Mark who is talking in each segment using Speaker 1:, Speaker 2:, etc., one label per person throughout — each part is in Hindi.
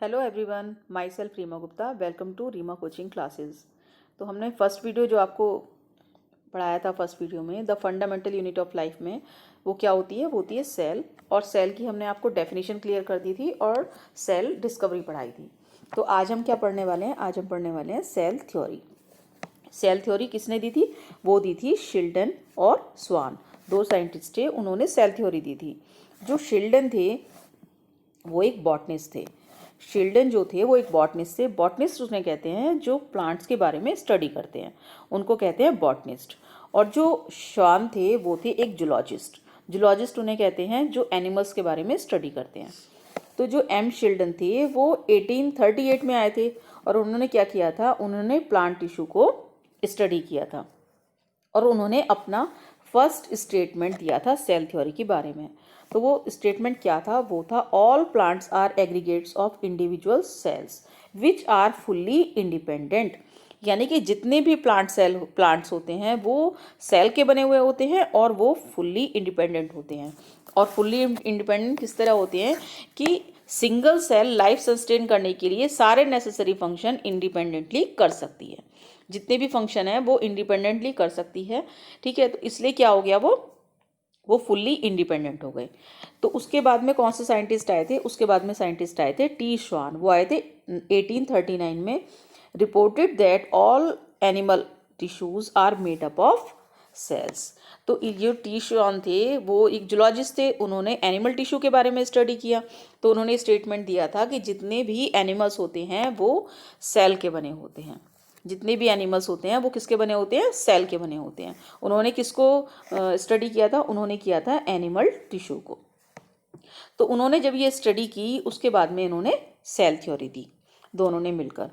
Speaker 1: Hello everyone, my self Reema Gupta. Welcome to Reema coaching classes. तो हमने फर्स्ट वीडियो जो आपको पढ़ाया था, फर्स्ट वीडियो में the fundamental unit of life में वो क्या होती है, वो होती है सेल। और सेल की हमने आपको डेफिनेशन क्लियर कर दी थी और सेल डिस्कवरी पढ़ाई थी। तो आज हम क्या पढ़ने वाले हैं? आज हम पढ़ने वाले हैं सेल थ्योरी। सेल थ्योरी किसने दी थी? वो दी थी शिल्डन और स्वान, दो साइंटिस्ट थे, उन्होंने सेल थ्योरी दी थी। जो शिल्डन थे वो एक बॉटनिस्ट थे। शिल्डन जो थे वो एक बॉटनिस्ट थे। बॉटनिस्ट उसने कहते हैं जो प्लांट्स के बारे में स्टडी करते हैं, उनको कहते हैं बॉटनिस्ट। और जो श्वान थे वो थे एक जूलॉजिस्ट। जूलॉजिस्ट उन्हें कहते हैं जो एनिमल्स के बारे में स्टडी करते हैं। तो जो एम शिल्डन थे वो 1838 में आए थे और उन्होंने क्या किया था, उन्होंने प्लांट टिश्यू को स्टडी किया था और उन्होंने अपना फर्स्ट स्टेटमेंट दिया था सेल थ्योरी के बारे में। तो वो स्टेटमेंट क्या था? वो था all plants are aggregates of individual cells which are fully independent. यानी कि जितने भी प्लांट्स होते हैं वो सेल के बने हुए होते हैं और वो फुल्ली इंडिपेंडेंट होते हैं। और फुल्ली इंडिपेंडेंट किस तरह होते हैं कि सिंगल सेल लाइफ सस्टेन करने के लिए सारे नेसेसरी फंक्शन इंडिपेंडेंटली कर सकती है। जितने भी फंक्शन है वो इंडिपेंडेंटली कर सकती है। ठीक है, तो इसलिए क्या हो गया, वो फुल्ली इंडिपेंडेंट हो गए। तो उसके बाद में कौन से साइंटिस्ट आए थे? उसके बाद में साइंटिस्ट आए थे टी श्वान। वो आए थे 1839 में। Reported that all animal tissues are made up of cells. तो ये टी श्वान थे वो एक जूलॉजिस्ट थे, उन्होंने एनिमल टिश्यू के बारे में स्टडी किया। तो उन्होंने स्टेटमेंट दिया था कि जितने भी एनिमल्स होते हैं वो सेल के बने होते हैं। जितने भी एनिमल्स होते हैं वो किसके बने होते हैं? सेल के बने होते हैं। उन्होंने किसको स्टडी किया था? उन्होंने किया था एनिमल टिश्यू को। तो उन्होंने जब ये स्टडी की उसके बाद में इन्होंने सेल थ्योरी दी, दोनों ने मिलकर।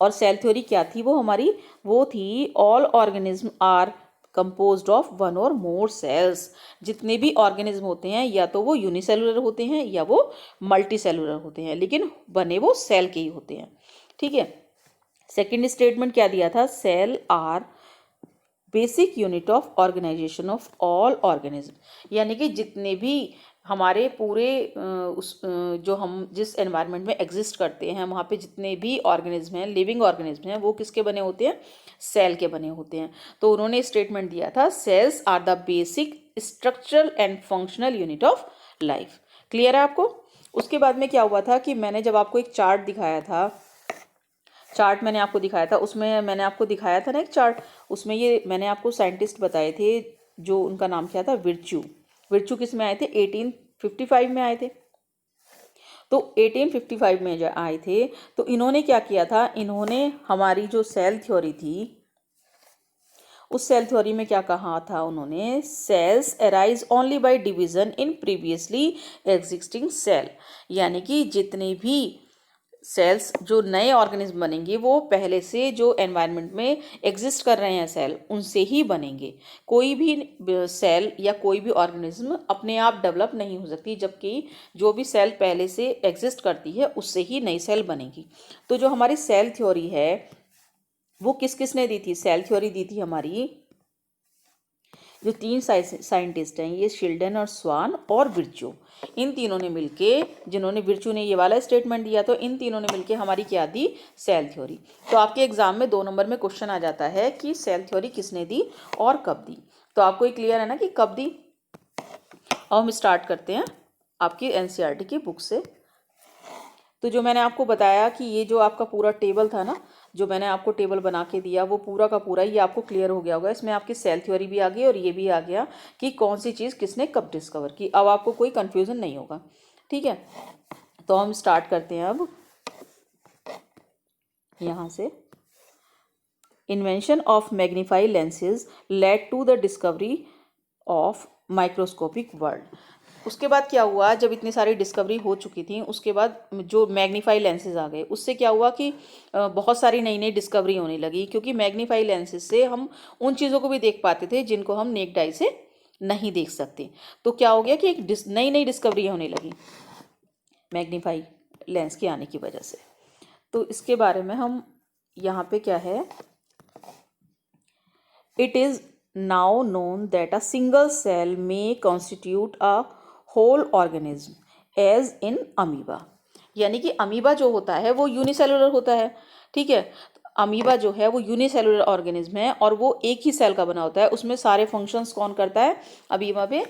Speaker 1: और सेल थ्योरी क्या थी वो हमारी? वो थी all organism are composed of one or more sales. जितने भी ऑर्गेनिज्म होते हैं या तो वो यूनिसेलुलर होते हैं या वो मल्टी सेलुलर होते हैं, लेकिन बने वो सेल के ही होते हैं। ठीक है। सेकेंड स्टेटमेंट क्या दिया था? Cell are basic unit of organisation of all organism. यानी कि जितने भी हमारे पूरे जो हम जिस एनवायरनमेंट में एग्जिस्ट करते हैं वहाँ पे जितने भी ऑर्गेनिज्म हैं, लिविंग ऑर्गेनिज्म हैं, वो किसके बने होते हैं? सेल के बने होते हैं। तो उन्होंने स्टेटमेंट दिया था cells are the basic structural and functional unit of life. Clear है आपको? उसके बाद में क्या हुआ था कि मैंने जब आपको एक चार्ट दिखाया था, चार्ट मैंने आपको दिखाया था, उसमें मैंने आपको दिखाया था ना एक चार्ट, उसमें ये मैंने आपको साइंटिस्ट बताए थे जो उनका नाम क्या था? विर्च्यू। विर्च्यू किस में आए थे? 1855 में आए थे। तो 1855 में जो आए थे तो इन्होंने क्या किया था? इन्होंने हमारी जो सेल थ्योरी थी उस सेल थ्योरी में क्या कहा था उन्होंने? Cells arise only by division in previously existing cell. यानी कि जितने भी सेल्स जो नए ऑर्गेनिज्म बनेंगे वो पहले से जो एनवायरनमेंट में एग्जिस्ट कर रहे हैं सेल उनसे ही बनेंगे। कोई भी सेल या कोई भी ऑर्गेनिज्म अपने आप डेवलप नहीं हो सकती, जबकि जो भी सेल पहले से एग्जिस्ट करती है उससे ही नई सेल बनेगी। तो जो हमारी सेल थ्योरी है वो किस किस ने दी थी? सेल थ्योरी दी थी हमारी जो तीन साइंटिस्ट हैं, ये शिल्डन और स्वान और विर्च्यू। इन तीनों ने मिलके, जिन्होंने विर्च्यू ने ये वाला स्टेटमेंट दिया, तो इन तीनों ने मिलके हमारी क्या दी? Cell theory. तो आपके एग्जाम में 2 नंबर में क्वेश्चन आ जाता है कि सेल थ्योरी किसने दी और कब दी। तो आपको ये क्लियर है ना कि कब दी? और हम स्टार्ट करते हैं आपकी एनसीईआरटी की बुक से। तो जो मैंने आपको बताया कि ये जो आपका पूरा टेबल था ना, जो मैंने आपको टेबल बना के दिया, वो पूरा का पूरा ये आपको क्लियर हो गया होगा। इसमें आपकी सेल थ्योरी भी आ गई और ये भी आ गया कि कौन सी चीज़ किसने कब डिस्कवर की। अब आपको कोई कंफ्यूजन नहीं होगा। ठीक है, तो हम स्टार्ट करते हैं अब यहाँ से। Invention of magnify lenses led to the discovery of microscopic world. उसके बाद क्या हुआ? जब इतनी सारी डिस्कवरी हो चुकी थी उसके बाद जो मैग्नीफाई लेंसेज आ गए, उससे क्या हुआ कि बहुत सारी नई नई डिस्कवरी होने लगी, क्योंकि मैग्नीफाई लेंसेज से हम उन चीज़ों को भी देख पाते थे जिनको हम नेक्ड आई से नहीं देख सकते। तो क्या हो गया कि एक नई नई डिस्कवरी होने लगी मैग्नीफाई लेंस के आने की वजह से। तो इसके बारे में हम यहाँ पे क्या है, it is now known that a single cell may constitute a whole organism as in amoeba। यानी कि अमीबा जो होता है वो यूनिसेलुलर होता है, ठीक है। अमीबा जो है वो यूनिसेलुलर ऑर्गेनिज्म है और वो एक ही सेल का बना होता है। उसमें सारे फंक्शंस कौन करता है? अमीबा में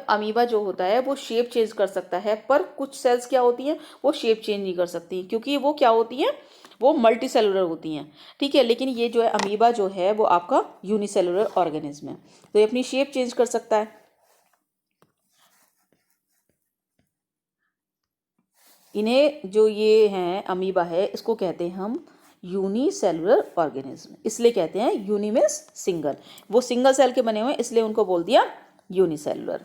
Speaker 1: अमीबा जो होता है वो शेप चेंज कर सकता है, पर कुछ सेल्स क्या होती हैं, वो शेप चेंज नहीं कर सकती, क्योंकि वो क्या होती हैं, वो मल्टी सेलुलर होती हैं, ठीक है। लेकिन ये जो है अमीबा जो है वो आपका यूनिसेलुलर ऑर्गेनिज्म है, तो ये अपनी शेप चेंज कर सकता है। इन्हें जो ये हैं अमीबा है, इसको कहते हैं हम यूनिसेलुलर ऑर्गेनिज्म। इसलिए कहते हैं यूनि मीन्स सिंगल, वो सिंगल सेल के बने हुए हैं, इसलिए उनको बोल दिया यूनिसेलुलर।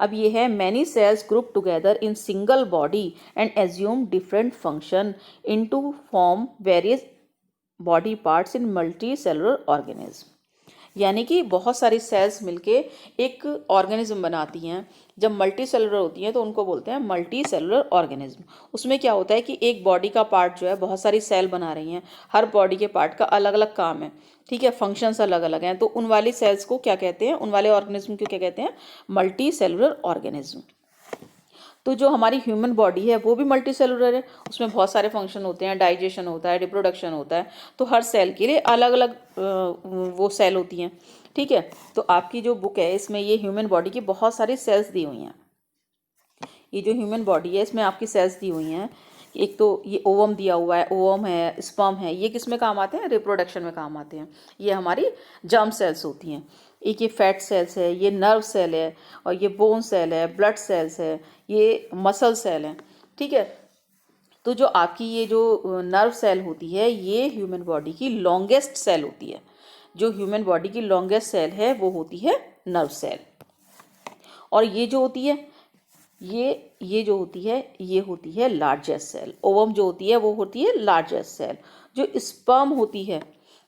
Speaker 1: अब ये है many cells group together in single body and assume different function into form various body parts in multi cellular organism. यानी कि बहुत सारी सेल्स मिलके एक ऑर्गेनिज्म बनाती हैं। जब मल्टी सेलुलर होती हैं तो उनको बोलते हैं मल्टी सेलुलर ऑर्गेनिज्म। उसमें क्या होता है कि एक बॉडी का पार्ट जो है बहुत सारी सेल बना रही हैं, हर बॉडी के पार्ट का अलग अलग काम है, ठीक है, फंक्शंस अलग अलग हैं, तो उन वाली सेल्स को क्या कहते हैं, उन वाले ऑर्गेनिज्म को क्या कहते हैं? Multi cellular organism. तो जो हमारी ह्यूमन बॉडी है वो भी मल्टी सेलुलर है, उसमें बहुत सारे फंक्शन होते हैं, डाइजेशन होता है, रिप्रोडक्शन होता है, तो हर सेल के लिए अलग अलग वो सेल होती हैं, ठीक है। तो आपकी जो बुक है इसमें ये ह्यूमन बॉडी की बहुत सारी सेल्स दी हुई हैं। ये जो ह्यूमन बॉडी है इसमें आपकी सेल्स दी हुई हैं। एक तो ये ओवम दिया हुआ है, ओवम है, स्पर्म है, ये किस में काम आते हैं? रिप्रोडक्शन में काम आते हैं। ये हमारी जर्म सेल्स होती हैं। एक ये फैट सेल्स है, ये नर्व सेल है, और ये बोन सेल है, ब्लड सेल्स है, ये मसल सेल है, ठीक है। तो जो आपकी ये जो नर्व सेल होती है ये ह्यूमन बॉडी की लॉन्गेस्ट सेल होती है। जो ह्यूमन बॉडी की लॉन्गेस्ट सेल है वो होती है नर्व सेल। और ये जो होती है ये जो होती है ये होती है लार्जेस्ट सेल। ओवम जो होती है वो होती है लार्जेस्ट सेल। जो स्पर्म होती है,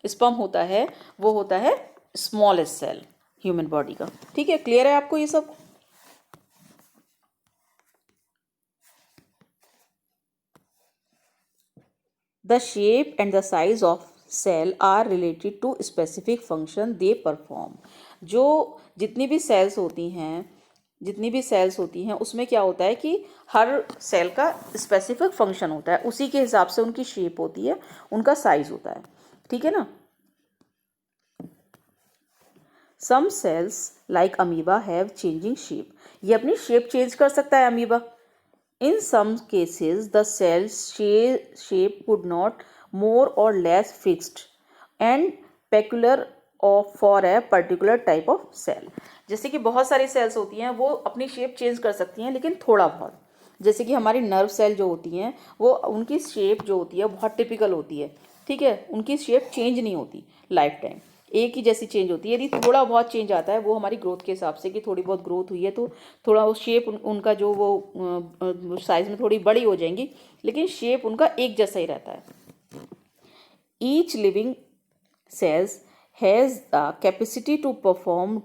Speaker 1: स्पर्म होता है वो होता है स्मॉलेस्ट सेल ह्यूमन बॉडी का, ठीक है। क्लियर है आपको ये सब? The shape and the size of cell are related to specific function they perform। जो जितनी भी सेल्स होती हैं उसमें क्या होता है कि हर सेल का स्पेसिफिक फंक्शन होता है, उसी के हिसाब से उनकी शेप होती है, उनका साइज होता है, ठीक है ना। Some cells like amoeba have changing shape. ये अपनी शेप चेंज कर सकता है amoeba. In some cases, the cell shape could not more or less fixed and peculiar for a particular type of cell। जैसे कि बहुत सारी सेल्स होती हैं वो अपनी शेप चेंज कर सकती हैं, लेकिन थोड़ा बहुत। जैसे कि हमारी नर्व सेल जो होती हैं वो उनकी शेप जो होती है बहुत टिपिकल होती है, ठीक है, उनकी शेप चेंज नहीं होती लाइफ टाइम, एक ही जैसी चेंज होती है। यदि थोड़ा बहुत चेंज आता है वो हमारी ग्रोथ के हिसाब से, कि थोड़ी बहुत ग्रोथ हुई है तो थोड़ा वो शेप उनका जो वो साइज में थोड़ी बड़ी हो जाएंगी, लेकिन शेप उनका एक जैसा ही रहता है। Each living cells has the capacity to perform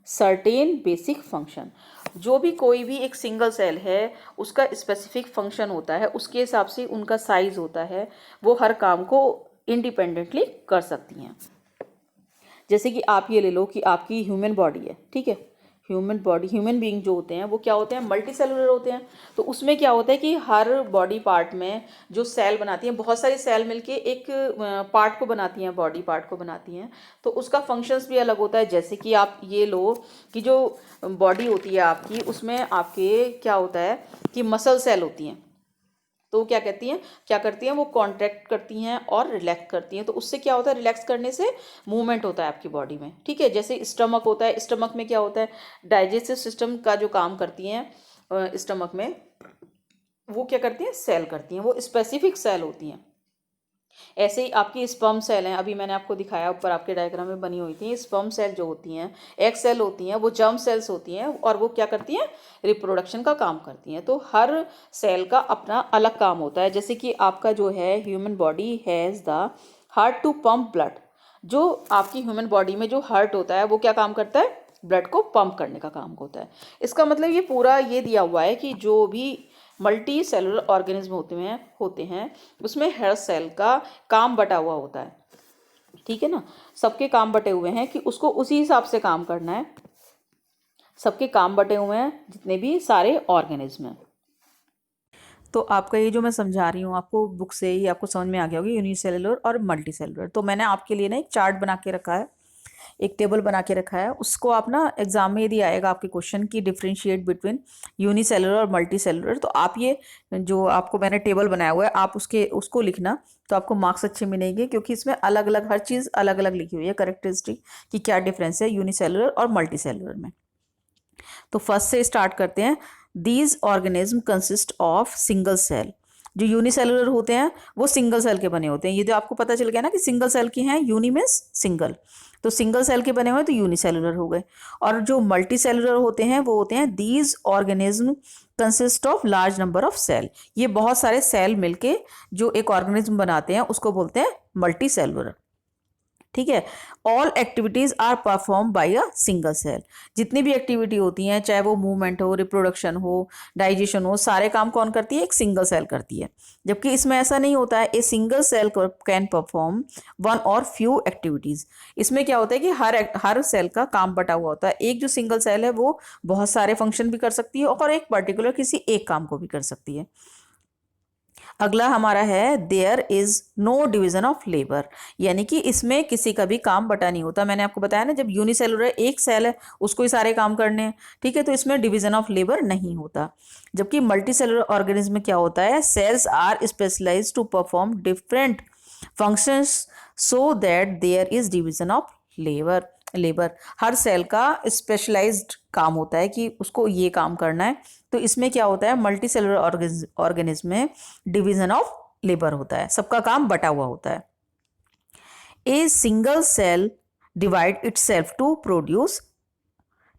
Speaker 1: certain basic function. जो भी कोई भी एक सिंगल सेल है उसका स्पेसिफिक फंक्शन होता है, उसके हिसाब से उनका साइज होता है, वो हर काम को इंडिपेंडेंटली कर सकती हैं। जैसे कि आप ये ले लो कि आपकी ह्यूमन बॉडी है, ठीक है, ह्यूमन बीइंग जो होते हैं वो क्या होते हैं? मल्टी सेलुलर होते हैं। तो उसमें क्या होता है कि हर बॉडी पार्ट में जो सेल बनाती हैं, बहुत सारी सेल मिलके एक पार्ट को बनाती हैं, बॉडी पार्ट को बनाती हैं, तो उसका फंक्शंस भी अलग होता है। जैसे कि आप ये लो कि जो बॉडी होती है आपकी, उसमें आपके क्या होता है कि मसल सेल होती हैं, तो वो क्या करती हैं, वो कॉन्ट्रैक्ट करती हैं और रिलैक्स करती हैं। तो उससे क्या होता है, रिलैक्स करने से मूवमेंट होता है आपकी बॉडी में, ठीक है। जैसे स्टमक होता है, स्टमक में क्या होता है, डाइजेस्टिव सिस्टम का जो काम करती हैं स्टमक में, वो क्या करती हैं, सेल करती हैं, वो स्पेसिफिक सेल होती हैं। ऐसे ही आपकी स्पर्म सेल हैं, अभी मैंने आपको दिखाया ऊपर आपके डायग्राम में बनी हुई थी। स्पर्म सेल जो होती हैं, एग सेल होती हैं, वो जर्म सेल्स होती हैं, और वो क्या करती हैं, रिप्रोडक्शन का काम करती हैं। तो हर सेल का अपना अलग काम होता है। जैसे कि आपका जो है human body has the heart to pump blood. जो आपकी ह्यूमन बॉडी में जो हार्ट होता है वो क्या काम करता है, ब्लड को पंप करने का काम होता है। इसका मतलब ये पूरा ये दिया हुआ है कि जो भी मल्टी सेलुलर ऑर्गेनिज्म होते हैं उसमें हर सेल का काम बटा हुआ होता है, ठीक है ना। सबके काम बटे हुए हैं कि उसको उसी हिसाब से काम करना है। सबके काम बटे हुए हैं जितने भी सारे ऑर्गेनिज्म हैं। तो आपका ये जो मैं समझा रही हूँ आपको बुक से ही आपको समझ में आ गया होगा, यूनिसेलुलर और मल्टी सेलुलर। तो मैंने आपके लिए ना एक चार्ट बना के रखा है, एक टेबल बना के रखा है। उसको आप ना एग्जाम में यदि आएगा आपके क्वेश्चन की डिफरेंशिएट बिटवीन यूनिसेलुलर और मल्टी सेलुलर, तो आप ये जो आपको मैंने टेबल बनाया हुआ है आप उसको लिखना, तो आपको मार्क्स अच्छे मिलेंगे, क्योंकि इसमें अलग अलग हर चीज़ अलग अलग लिखी हुई है करेक्टरिस्टिक कि क्या डिफरेंस है यूनिसेलुलर और मल्टी सेलुलर में। तो फर्स्ट से स्टार्ट करते हैं। These organism consist of single cell. जो यूनिसेलुलर होते हैं वो सिंगल सेल के बने होते हैं। ये तो आपको पता चल गया ना कि सिंगल सेल के हैं, यूनि मीन्स सिंगल, तो सिंगल सेल के बने हुए तो यूनिसेलुलर हो गए। और जो मल्टी सेलुलर होते हैं वो होते हैं these organism consist of large number of cell. ये बहुत सारे सेल मिलके जो एक ऑर्गेनिज्म बनाते हैं उसको बोलते हैं मल्टी सेलुलर। ठीक है। All activities are perform by a single cell. जितनी भी एक्टिविटी होती हैं, चाहे वो मूवमेंट हो, रिप्रोडक्शन हो, डाइजेशन हो, सारे काम कौन करती है? एक सिंगल सेल करती है। जबकि इसमें ऐसा नहीं होता है। A single cell can perform one or few activities. इसमें क्या होता है कि हर सेल का काम बटा हुआ होता है। एक जो सिंगल सेल है वो बहुत सारे फंक्शन भी कर सकती है और एक पर्टिकुलर किसी एक काम को भी कर सकती है। अगला हमारा है there is no division of labour, यानी कि इसमें किसी का भी काम बटा नहीं होता। मैंने आपको बताया ना, जब यूनिसेलुलर एक सेल है उसको ही सारे काम करने हैं, ठीक है, तो इसमें डिवीजन ऑफ लेबर नहीं होता। जबकि मल्टी सेलुलर ऑर्गेनिज्म में क्या होता है? Cells are specialised to perform different functions so that there is division of labour. हर सेल का स्पेशलाइज्ड काम होता है कि उसको ये काम करना है। तो इसमें क्या होता है? मल्टी सेलुलर ऑर्गेनिज्म में डिवीजन ऑफ लेबर होता है, सबका काम बटा हुआ होता है। A single cell divide itself to produce,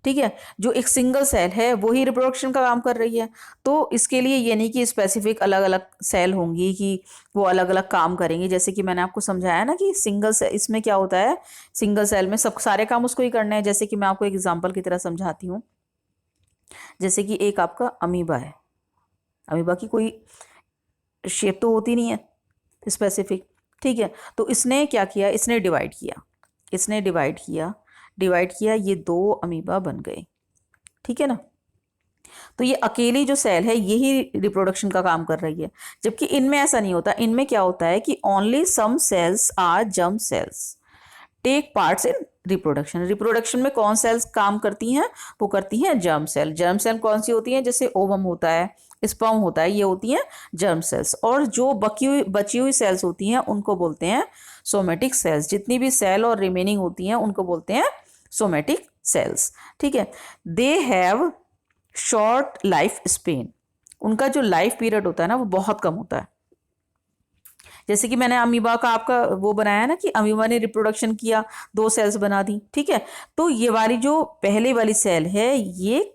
Speaker 1: ठीक है, जो एक सिंगल सेल है वो ही रिप्रोडक्शन का काम कर रही है। तो इसके लिए ये नहीं कि स्पेसिफिक अलग अलग सेल होंगी कि वो अलग अलग काम करेंगी। जैसे कि मैंने आपको समझाया ना कि सिंगल सेल, इसमें क्या होता है, सिंगल सेल में सब सारे काम उसको ही करने हैं। जैसे कि मैं आपको एक एग्जांपल की तरह समझाती हूँ। जैसे कि एक आपका अमीबा है। अमीबा की कोई शेप तो होती नहीं है स्पेसिफिक, ठीक है। तो इसने क्या किया? इसने डिवाइड किया, डिवाइड किया, ये 2 अमीबा बन गए, ठीक है ना। तो ये अकेली जो सेल है यही रिप्रोडक्शन का काम कर रही है। जबकि इनमें ऐसा नहीं होता। इनमें क्या होता है कि only some cells are germ cells take parts in reproduction. Reproduction में कौन सेल्स काम करती हैं? वो करती हैं जर्म सेल। जर्म सेल कौन सी होती हैं? जैसे ओवम होता है, स्पर्म होता है, ये होती हैं जर्म सेल्स। और जो बची हुई सेल्स होती हैं उनको बोलते हैं सोमेटिक सेल्स। जितनी भी सेल और रिमेनिंग होती हैं उनको बोलते हैं सोमेटिक सेल्स, ठीक है। They have short life span. उनका जो लाइफ पीरियड होता है ना वो बहुत कम होता है। जैसे कि मैंने अमीबा का आपका वो बनाया ना कि अमीबा ने रिप्रोडक्शन किया, 2 सेल्स बना दी, ठीक है। तो ये वाली जो पहले वाली सेल है ये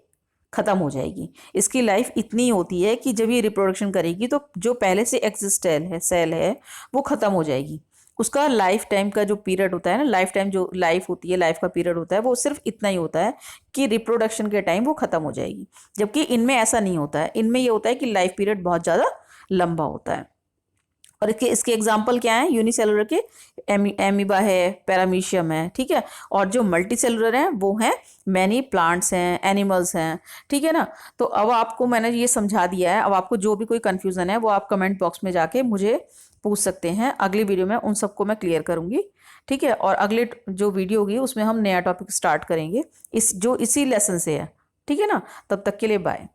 Speaker 1: खत्म हो जाएगी। इसकी लाइफ इतनी होती है कि जब ये रिप्रोडक्शन करेगी तो जो पहले से एक्सिस्ट सेल है वो खत्म हो जाएगी। उसका लाइफ टाइम का जो पीरियड होता है ना, लाइफ टाइम जो लाइफ होती है, लाइफ का पीरियड होता है, वो सिर्फ इतना ही होता है कि रिप्रोडक्शन के टाइम वो खत्म हो जाएगी। जबकि इनमें ऐसा नहीं होता है। इनमें ये होता है कि लाइफ पीरियड बहुत ज़्यादा लंबा होता है। और इसके एग्जाम्पल क्या है? यूनिसेलुलर के एमीबा है, पैरामीशियम है, ठीक है। और जो मल्टी सेलुलर हैं वो हैं मैनी प्लांट्स हैं, एनिमल्स हैं, ठीक है ना। तो अब आपको मैंने ये समझा दिया है। अब आपको जो भी कोई कंफ्यूजन है वो आप कमेंट बॉक्स में जाके मुझे पूछ सकते हैं। अगली वीडियो में उन सबको मैं क्लियर करूंगी, ठीक है। और अगले जो वीडियो होगी उसमें हम नया टॉपिक स्टार्ट करेंगे इसी लेसन से है, ठीक है ना। तब तक के लिए बाय।